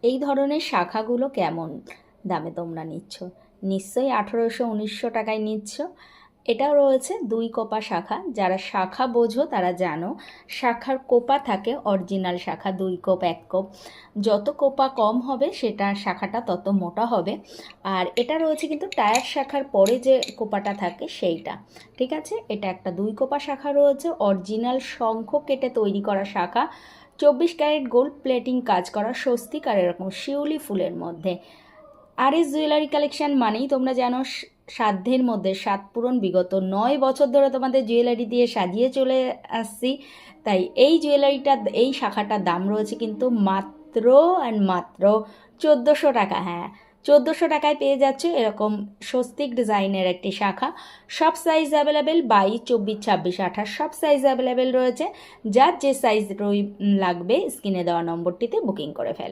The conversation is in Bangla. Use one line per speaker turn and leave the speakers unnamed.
এই ধরনের শাখাগুলো কেমন দামে তোমরা নিচ্ছ? নিশ্চয়ই 1800-1900 টাকায় নিচ্ছ। এটাও রয়েছে 2 কোপা শাখা। যারা শাখা বোঝো তারা জানো শাখার কোপা থাকে, অরিজিনাল শাখা 2 কোপ 1 কোপ, যত কোপা কম হবে সেটা শাখাটা তত মোটা হবে। আর এটা রয়েছে কিন্তু টায়ার শাখার পরে যে কোপাটা থাকে সেইটা, ঠিক আছে। এটা একটা 2 কোপা শাখা রয়েছে, অরিজিনাল শঙ্খ কেটে তৈরি করা শাখা, 24 ক্যারেট গোল্ড প্লেটিং কাজ করা, স্বস্তিক আর এরকম শিউলি ফুলের মধ্যে। আর এস জুয়েলারি কালেকশন মানেই তোমরা জানো সাধ্যের মধ্যে সাত পূরণ। বিগত 9 বছর ধরে তোমাদের জুয়েলারি দিয়ে সাজিয়ে চলে আসছি, তাই এই জুয়েলারিটা, এই শাখাটার দাম রয়েছে কিন্তু মাত্র অ্যান্ড মাত্র 1400 টাকা। হ্যাঁ, 1400 টাকায় পেয়ে যাচ্ছে এরকম স্বস্তিক ডিজাইনের একটি শাখা। সব সাইজ অ্যাভেলেবেল, 22, 24, 26, 28 সব সাইজ অ্যাভেলেবেল রয়েছে। যার যে সাইজ লাগবে স্ক্রিনে দেওয়া নম্বরটিতে বুকিং করে ফেল।